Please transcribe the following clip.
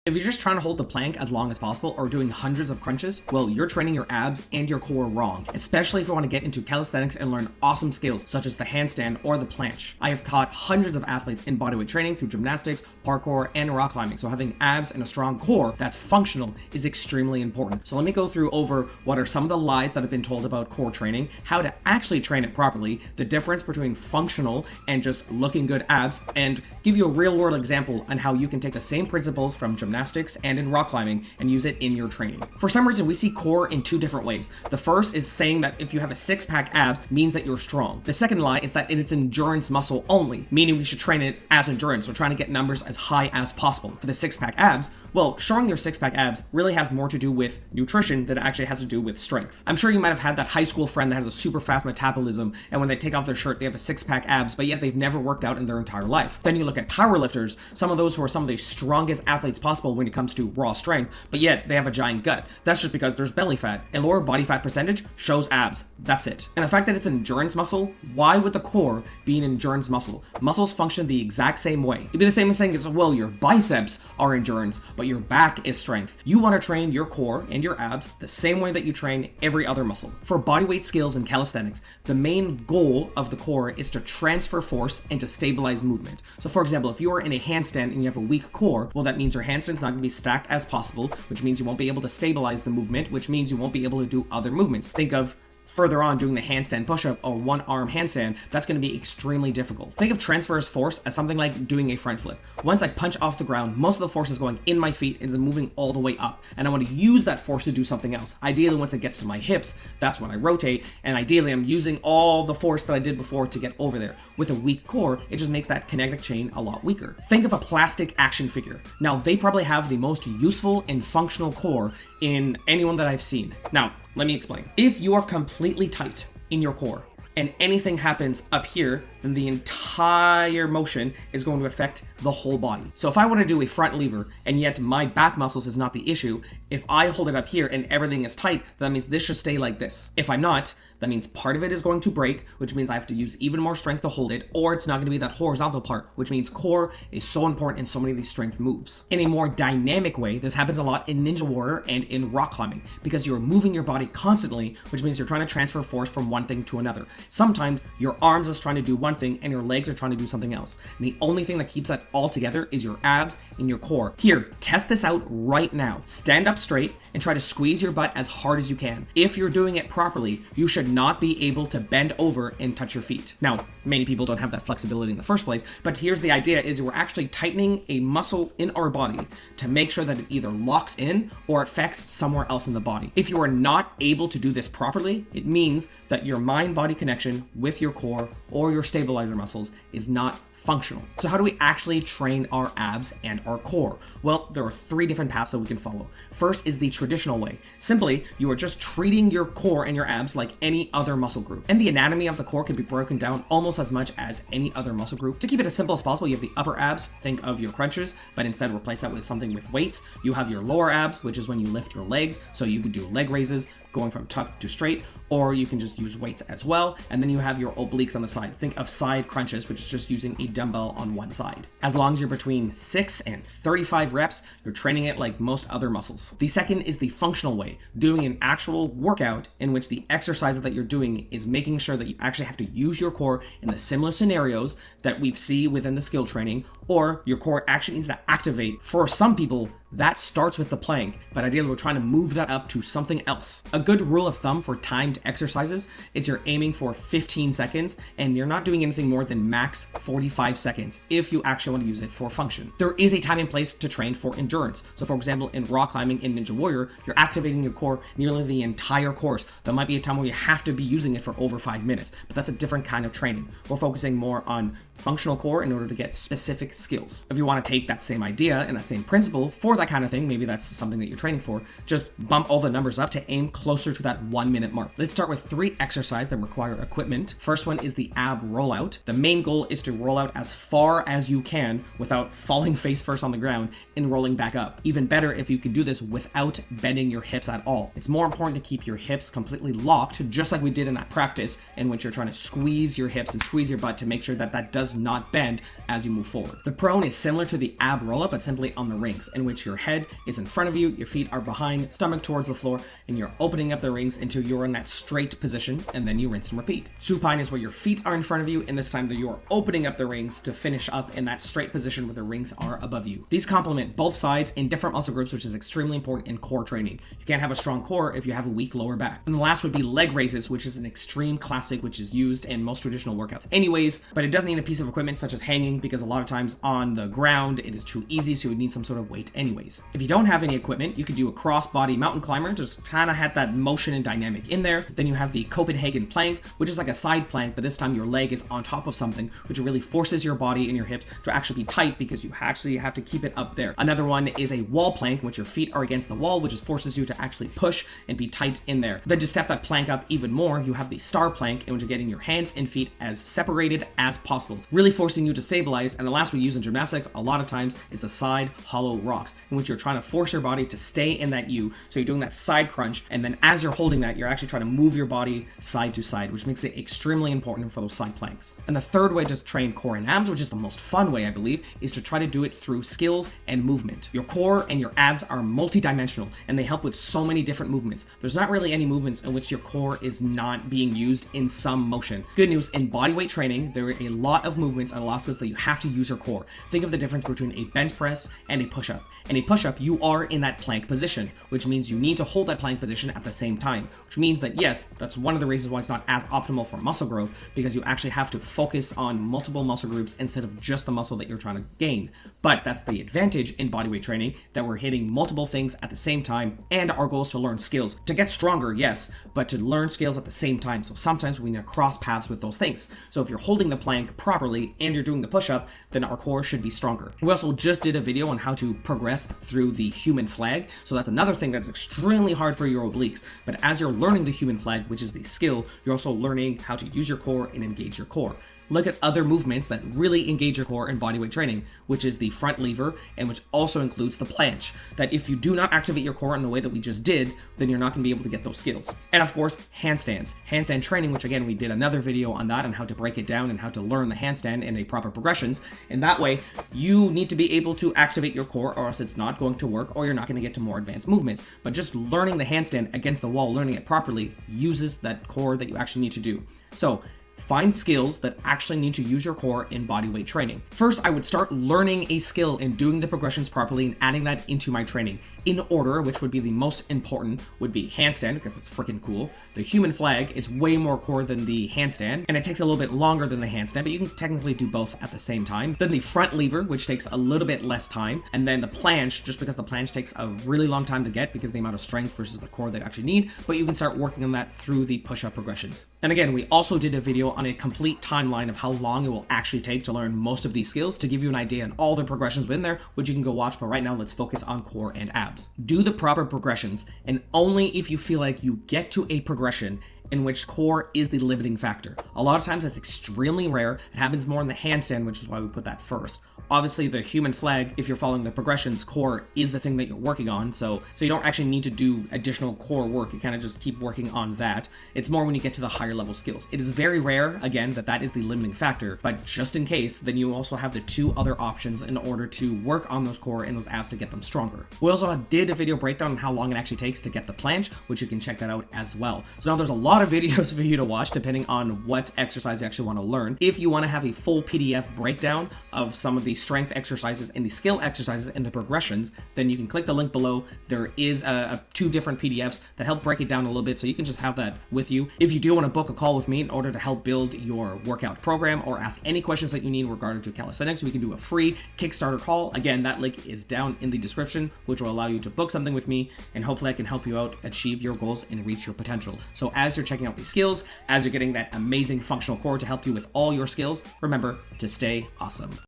If you're just trying to hold the plank as long as possible or doing hundreds of crunches, well, you're training your abs and your core wrong, especially if you want to get into calisthenics and learn awesome skills such as the handstand or the planche. I have taught hundreds of athletes in bodyweight training through gymnastics, parkour, and rock climbing, so having abs and a strong core that's functional is extremely important. So let me go through over what are some of the lies that have been told about core training, how to actually train it properly, the difference between functional and just looking good abs, and give you a real-world example on how you can take the same principles from gymnastics and in rock climbing and use it in your training. For some reason, we see core in two different ways. The first is saying that if you have a six-pack abs means that you're strong. The second lie is that it's endurance muscle only, meaning we should train it as endurance. We're trying to get numbers as high as possible. For the six-pack abs, well, showing your six-pack abs really has more to do with nutrition than it actually has to do with strength. I'm sure you might have had that high school friend that has a super fast metabolism, and when they take off their shirt, they have a six-pack abs, but yet they've never worked out in their entire life. Then you look at powerlifters, some of those who are some of the strongest athletes possible when it comes to raw strength, but yet they have a giant gut. That's just because there's belly fat. A lower body fat percentage shows abs. That's it. And the fact that it's an endurance muscle, why would the core be an endurance muscle? Muscles function the exact same way. It'd be the same as saying, well, your biceps are endurance, but your back is strength. You want to train your core and your abs the same way that you train every other muscle. For bodyweight skills in calisthenics, the main goal of the core is to transfer force and to stabilize movement. So for example, if you are in a handstand and you have a weak core, well, that means your handstand's not going to be stacked as possible, which means you won't be able to stabilize the movement, which means you won't be able to do other movements. Think of further on doing the handstand push-up or one-arm handstand, that's going to be extremely difficult. Think of transverse force as something like doing a front flip. Once I punch off the ground, most of the force is going in my feet and is moving all the way up, and I want to use that force to do something else. Ideally, once it gets to my hips, that's when I rotate, and ideally I'm using all the force that I did before to get over there. With a weak core, it just makes that kinetic chain a lot weaker. Think of a plastic action figure. Now, they probably have the most useful and functional core in anyone that I've seen. Now, let me explain. If you are completely tight in your core and anything happens up here, then the entire motion is going to affect the whole body. So if I want to do a front lever and yet my back muscles is not the issue, if I hold it up here and everything is tight, that means this should stay like this. If I'm not, that means part of it is going to break, which means I have to use even more strength to hold it, or it's not going to be that horizontal part, which means core is so important in so many of these strength moves. In a more dynamic way, this happens a lot in Ninja Warrior and in rock climbing, because you're moving your body constantly, which means you're trying to transfer force from one thing to another. Sometimes your arms is trying to do one thing and your legs are trying to do something else. And the only thing that keeps that all together is your abs and your core. Here, test this out right now. Stand up straight and try to squeeze your butt as hard as you can. If you're doing it properly, you should not be able to bend over and touch your feet. Now, many people don't have that flexibility in the first place, but here's the idea is we're actually tightening a muscle in our body to make sure that it either locks in or affects somewhere else in the body. If you are not able to do this properly, it means that your mind-body connection with your core or your stabilizer muscles is not functional. So how do we actually train our abs and our core? Well, there are three different paths that we can follow. First is the traditional way. Simply, you are just treating your core and your abs like any other muscle group. And the anatomy of the core can be broken down almost as much as any other muscle group. To keep it as simple as possible, you have the upper abs, think of your crunches, but instead replace that with something with weights. You have your lower abs, which is when you lift your legs, so you could do leg raises, going from tuck to straight, or you can just use weights as well. And then you have your obliques on the side. Think of side crunches, which is just using a dumbbell on one side. As long as you're between 6 and 35 reps, you're training it like most other muscles. The second is the functional way, doing an actual workout in which the exercises that you're doing is making sure that you actually have to use your core in the similar scenarios that we see within the skill training, or your core actually needs to activate. For some people, that starts with the plank, but ideally we're trying to move that up to something else. A good rule of thumb for timed exercises is you're aiming for 15 seconds and you're not doing anything more than max 45 seconds if you actually want to use it for function. There is a time and place to train for endurance. So for example, in rock climbing in Ninja Warrior, you're activating your core nearly the entire course. There might be a time where you have to be using it for over 5 minutes, but that's a different kind of training. We're focusing more on functional core in order to get specific skills. If you want to take that same idea and that same principle for that kind of thing, maybe that's something that you're training for, just bump all the numbers up to aim closer to that 1 minute mark. Let's start with 3 exercises that require equipment. First one is the ab rollout. The main goal is to roll out as far as you can without falling face first on the ground and rolling back up. Even better if you can do this without bending your hips at all. It's more important to keep your hips completely locked, just like we did in that practice in which you're trying to squeeze your hips and squeeze your butt to make sure that that does does not bend as you move forward. The prone is similar to the ab roll-up, but simply on the rings, in which your head is in front of you, your feet are behind, stomach towards the floor, and you're opening up the rings until you're in that straight position, and then you rinse and repeat. Supine is where your feet are in front of you, and this time that you're opening up the rings to finish up in that straight position where the rings are above you. These complement both sides in different muscle groups, which is extremely important in core training. You can't have a strong core if you have a weak lower back. And the last would be leg raises, which is an extreme classic, which is used in most traditional workouts anyways, but it doesn't need a piece of equipment such as hanging, because a lot of times on the ground it is too easy, so you would need some sort of weight anyways. If you don't have any equipment, you could do a cross-body mountain climber, just kind of had that motion and dynamic in there. Then you have the Copenhagen plank, which is like a side plank, but this time your leg is on top of something, which really forces your body and your hips to actually be tight, because you actually have to keep it up there. Another one is a wall plank, which your feet are against the wall, which just forces you to actually push and be tight in there. Then to step that plank up even more, you have the star plank, in which you're getting your hands and feet as separated as possible, really forcing you to stabilize. And the last we use in gymnastics a lot of times is the side hollow rocks, in which you're trying to force your body to stay in that U. So you're doing that side crunch, and then as you're holding that, you're actually trying to move your body side to side, which makes it extremely important for those side planks. And the third way to train core and abs, which is the most fun way I believe, is to try to do it through skills and movement. Your core and your abs are multi-dimensional, and they help with so many different movements. There's not really any movements in which your core is not being used in some motion. Good news, in bodyweight training, there are a lot of movements and a lot of skills that you have to use your core. Think of the difference between a bench press and a push-up. In a push-up, you are in that plank position, which means you need to hold that plank position at the same time, which means that yes, that's one of the reasons why it's not as optimal for muscle growth, because you actually have to focus on multiple muscle groups instead of just the muscle that you're trying to gain. But that's the advantage in bodyweight training, that we're hitting multiple things at the same time, and our goal is to learn skills. To get stronger, yes, but to learn skills at the same time. So sometimes we need to cross paths with those things. So if you're holding the plank properly and you're doing the push-up, then our core should be stronger. We also just did a video on how to progress through the human flag. So that's another thing that's extremely hard for your obliques. But as you're learning the human flag, which is the skill, you're also learning how to use your core and engage your core. Look at other movements that really engage your core in bodyweight training, which is the front lever, and which also includes the planche. That if you do not activate your core in the way that we just did, then you're not going to be able to get those skills. And of course, handstands. Handstand training, which again, we did another video on that and how to break it down and how to learn the handstand in a proper progressions. And that way, you need to be able to activate your core, or else it's not going to work, or you're not going to get to more advanced movements. But just learning the handstand against the wall, learning it properly, uses that core that you actually need to do. So find skills that actually need to use your core in bodyweight training. First, I would start learning a skill and doing the progressions properly and adding that into my training. In order, which would be the most important, would be handstand, because it's freaking cool. The human flag, it's way more core than the handstand, and it takes a little bit longer than the handstand, but you can technically do both at the same time. Then the front lever, which takes a little bit less time, and then the planche, just because the planche takes a really long time to get because of the amount of strength versus the core they actually need, but you can start working on that through the push-up progressions. And again, we also did a video on a complete timeline of how long it will actually take to learn most of these skills, to give you an idea on all the progressions within there, which you can go watch. But right now, let's focus on core and abs. Do the proper progressions, and only if you feel like you get to a progression in which core is the limiting factor. A lot of times that's extremely rare. It happens more in the handstand, which is why we put that first. Obviously, the human flag, if you're following the progressions, core is the thing that you're working on, so you don't actually need to do additional core work. You kind of just keep working on that. It's more when you get to the higher level skills. It is very rare, again, that is the limiting factor, but just in case, then you also have the two other options in order to work on those core and those abs to get them stronger. We also did a video breakdown on how long it actually takes to get the planche, which you can check that out as well. So now there's a lot of videos for you to watch depending on what exercise you actually want to learn. If you want to have a full PDF breakdown of some of the strength exercises and the skill exercises and the progressions, then you can click the link below. There is two different PDFs that help break it down a little bit, so you can just have that with you. If you do want to book a call with me in order to help build your workout program or ask any questions that you need regarding to calisthenics, we can do a free Kickstarter call. Again, that link is down in the description, which will allow you to book something with me, and hopefully I can help you out achieve your goals and reach your potential. So as you're checking out these skills, as you're getting that amazing functional core to help you with all your skills, remember to stay awesome.